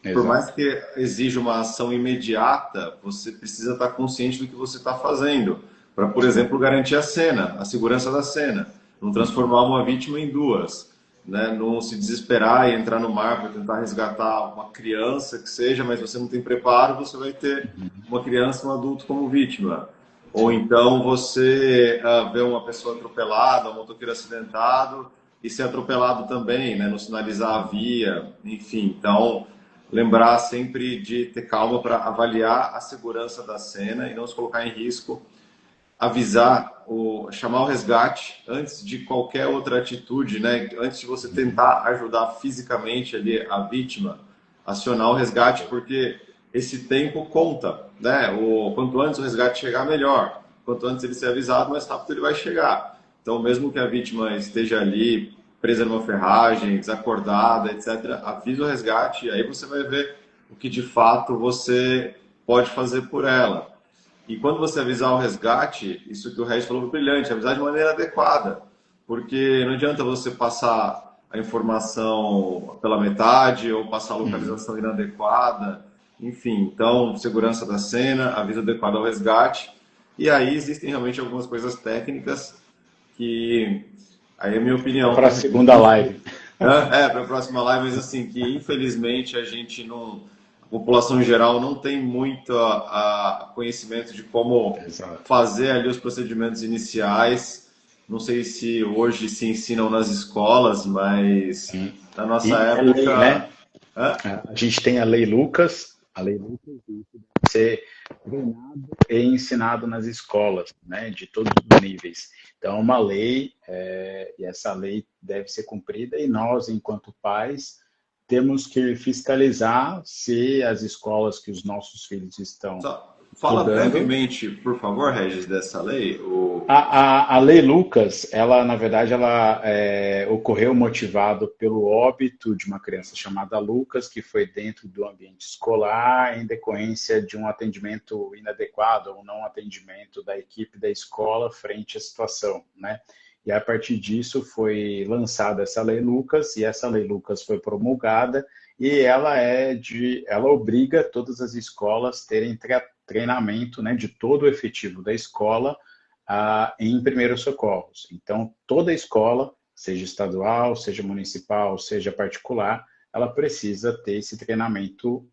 Uhum. Por mais Exato. que exija uma ação imediata, você precisa estar consciente do que você está fazendo. Para, por Sim. exemplo, garantir a cena, a segurança da cena. Não Uhum. transformar uma vítima em duas. Né? Não se desesperar e entrar no mar para tentar resgatar uma criança que seja, mas você não tem preparo, você vai ter Uhum. uma criança e um adulto como vítima. Ou Sim. então você vê uma pessoa atropelada, um motoqueiro acidentado, e ser atropelado também, né? Não sinalizar a via, enfim. Então, lembrar sempre de ter calma para avaliar a segurança da cena e não se colocar em risco, avisar, chamar o resgate antes de qualquer outra atitude, né? Antes de você tentar ajudar fisicamente ali a vítima, acionar o resgate, porque esse tempo conta, né? Quanto antes o resgate chegar, melhor. Quanto antes ele ser avisado, mais rápido ele vai chegar. Então, mesmo que a vítima esteja ali presa numa ferragem, desacordada, etc., avisa o resgate e aí você vai ver o que de fato você pode fazer por ela. E quando você avisar o resgate, isso que o Regis falou foi brilhante, avisar de maneira adequada, porque não adianta você passar a informação pela metade ou passar a localização inadequada, enfim. Então, segurança da cena, aviso adequado ao resgate, e aí existem realmente algumas coisas técnicas que, aí é a minha opinião. Para a segunda live. Para a próxima live, mas assim, que infelizmente a gente não, a população em geral não tem muito conhecimento de como Exato. fazer ali os procedimentos iniciais. Não sei se hoje se ensinam nas escolas, mas na nossa época... lei, né? A gente tem a Lei Lucas, e isso deve ser treinado e ensinado nas escolas, né, de todos os níveis. Então, é uma lei, e essa lei deve ser cumprida, e nós, enquanto pais, temos que fiscalizar se as escolas que os nossos filhos estão Fala estudando... brevemente, por favor, Regis, dessa lei. A Lei Lucas, ela, na verdade, ocorreu motivado pelo óbito de uma criança chamada Lucas, que foi dentro do ambiente escolar em decorrência de um atendimento inadequado ou não atendimento da equipe da escola frente à situação, né? E a partir disso foi lançada essa Lei Lucas, e essa Lei Lucas foi promulgada, e ela obriga todas as escolas a terem treinamento, né, de todo o efetivo da escola em primeiros socorros. Então, toda escola, seja estadual, seja municipal, seja particular, ela precisa ter esse treinamento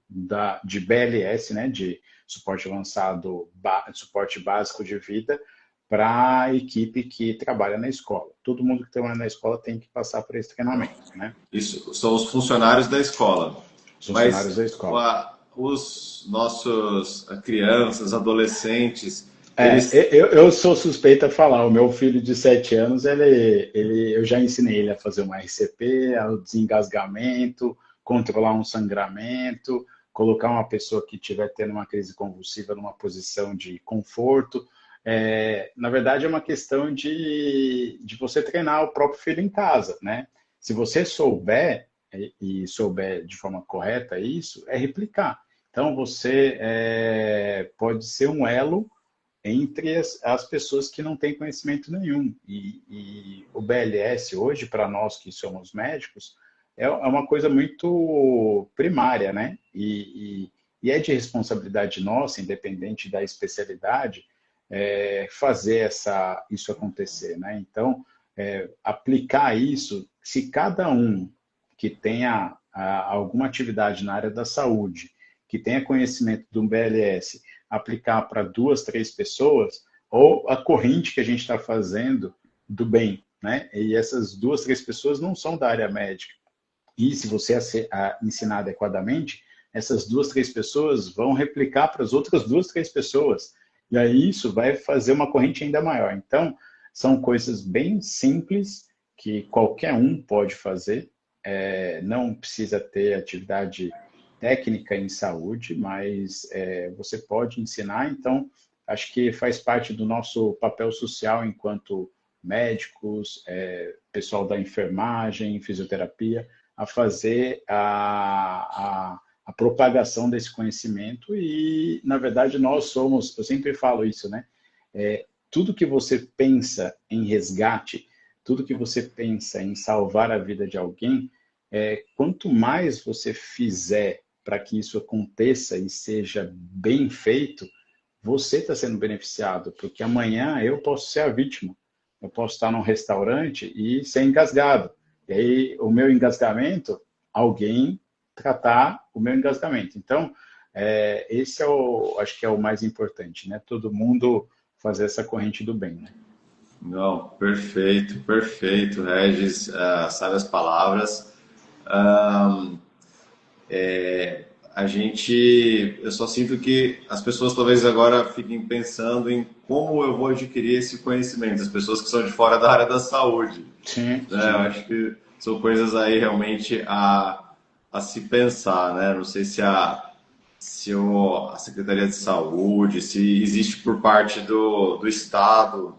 de BLS, né, de suporte avançado, suporte básico de vida, para a equipe que trabalha na escola. Todo mundo que trabalha na escola tem que passar por esse treinamento, né? Isso, são os funcionários da escola. Os funcionários da escola. Os nossos crianças, adolescentes... Eu sou suspeita a falar. O meu filho de 7 anos, eu já ensinei ele a fazer um RCP, o desengasgamento, controlar um sangramento, colocar uma pessoa que estiver tendo uma crise convulsiva numa posição de conforto. Na verdade, é uma questão de você treinar o próprio filho em casa, né? Se você souber, e souber de forma correta isso, é replicar. Então, você pode ser um elo entre as pessoas que não têm conhecimento nenhum. E o BLS hoje, para nós que somos médicos, é uma coisa muito primária, né? E é de responsabilidade nossa, independente da especialidade, fazer isso acontecer, né? Então, aplicar isso, se cada um que tenha alguma atividade na área da saúde, que tenha conhecimento do BLS, aplicar para 2, 3 pessoas, ou a corrente que a gente está fazendo do bem, né? E essas 2, 3 pessoas não são da área médica. E se você ensinar adequadamente, essas 2, 3 pessoas vão replicar para as outras 2, 3 pessoas. E aí isso vai fazer uma corrente ainda maior. Então, são coisas bem simples que qualquer um pode fazer. Não precisa ter atividade técnica em saúde, mas você pode ensinar. Então, acho que faz parte do nosso papel social enquanto médicos, pessoal da enfermagem, fisioterapia, a fazer a propagação desse conhecimento. E, na verdade, nós somos, eu sempre falo isso, né? Tudo que você pensa em resgate, tudo que você pensa em salvar a vida de alguém, quanto mais você fizer para que isso aconteça e seja bem feito, você está sendo beneficiado, porque amanhã eu posso ser a vítima. Eu posso estar num restaurante e ser engasgado. E aí, o meu engasgamento, alguém tratar o meu engasgamento. Então, acho que é o mais importante, né? Todo mundo fazer essa corrente do bem, né? Não, perfeito, perfeito, Regis, sabe as palavras. Ah, eu só sinto que as pessoas talvez agora fiquem pensando em como eu vou adquirir esse conhecimento, as pessoas que são de fora da área da saúde, Sim, né? Eu sim. acho que são coisas aí realmente a se pensar, né? Não sei a Secretaria de Saúde, se existe por parte do Estado,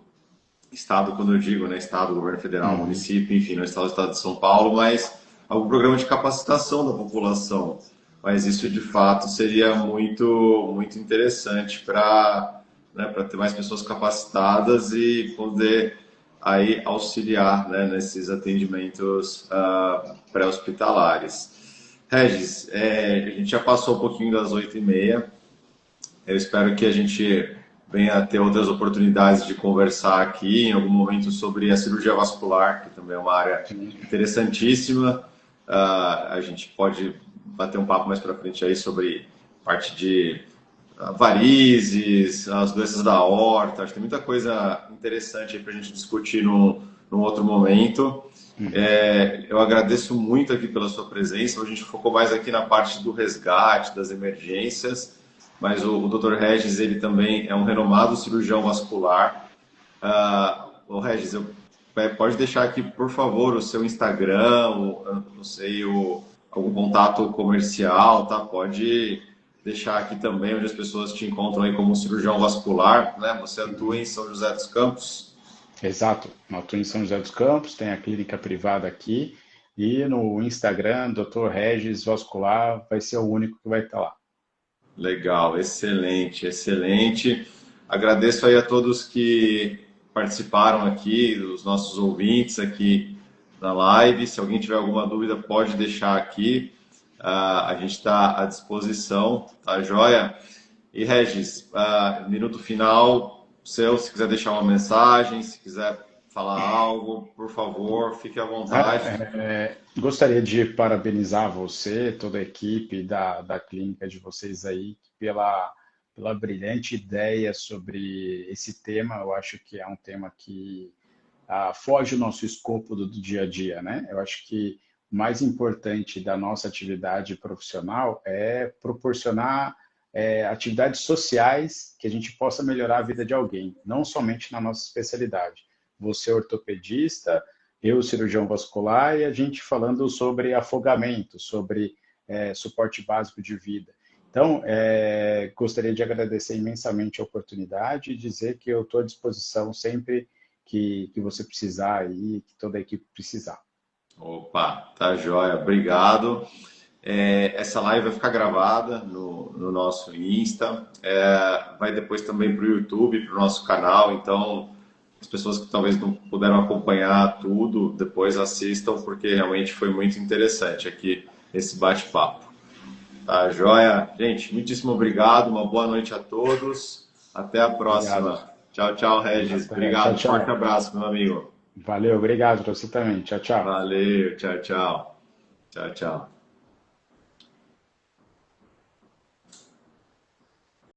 Estado quando eu digo, né? Estado, governo federal, Uhum. município, enfim, não Estado de São Paulo, mas algum programa de capacitação da população. Mas isso de fato seria muito interessante para, né, para ter mais pessoas capacitadas e poder aí auxiliar, né, nesses atendimentos pré-hospitalares. Regis, a gente já passou um pouquinho das 8h30. Eu espero que a gente venha a ter outras oportunidades de conversar aqui em algum momento sobre a cirurgia vascular, que também é uma área Sim. interessantíssima. A gente pode bater um papo mais para frente aí sobre parte de varizes, as doenças da aorta. Acho que tem muita coisa interessante aí para a gente discutir num outro momento. Uhum. Eu agradeço muito aqui pela sua presença. A gente focou mais aqui na parte do resgate, das emergências, mas o Dr. Regis, ele também é um renomado cirurgião vascular. O Regis, pode deixar aqui, por favor, o seu Instagram, não sei, algum contato comercial, tá? Pode deixar aqui também onde as pessoas te encontram aí como cirurgião vascular, né? Você atua em Uhum. São José dos Campos. Exato. Eu estou em São José dos Campos, tem a clínica privada aqui, e no Instagram, Dr. Regis Vascular, vai ser o único que vai estar lá. Legal, excelente, excelente. Agradeço aí a todos que participaram aqui, os nossos ouvintes aqui na live. Se alguém tiver alguma dúvida, pode deixar aqui. A gente está à disposição, tá joia? E Regis, minuto final seu, se quiser deixar uma mensagem, se quiser falar algo, por favor, fique à vontade. Gostaria de parabenizar você, toda a equipe da clínica de vocês aí, pela brilhante ideia sobre esse tema. Eu acho que é um tema que foge do nosso escopo do dia a dia, né? Eu acho que o mais importante da nossa atividade profissional é proporcionar atividades sociais que a gente possa melhorar a vida de alguém, não somente na nossa especialidade. Você é ortopedista, eu cirurgião vascular e a gente falando sobre afogamento, sobre suporte básico de vida. Então, gostaria de agradecer imensamente a oportunidade e dizer que eu estou à disposição sempre que você precisar e que toda a equipe precisar. Opa, tá joia, obrigado. Essa live vai ficar gravada no nosso Insta, vai depois também para o YouTube, para o nosso canal. Então, as pessoas que talvez não puderam acompanhar tudo, depois assistam, porque realmente foi muito interessante aqui esse bate-papo. Tá joia? Gente, muitíssimo obrigado, uma boa noite a todos. Até a Obrigado. próxima. Tchau, tchau, Regis. Até. Tchau, Obrigado, forte tchau. abraço, meu amigo. Valeu, obrigado para você também. Tchau, tchau. Valeu, tchau, tchau. Tchau, tchau.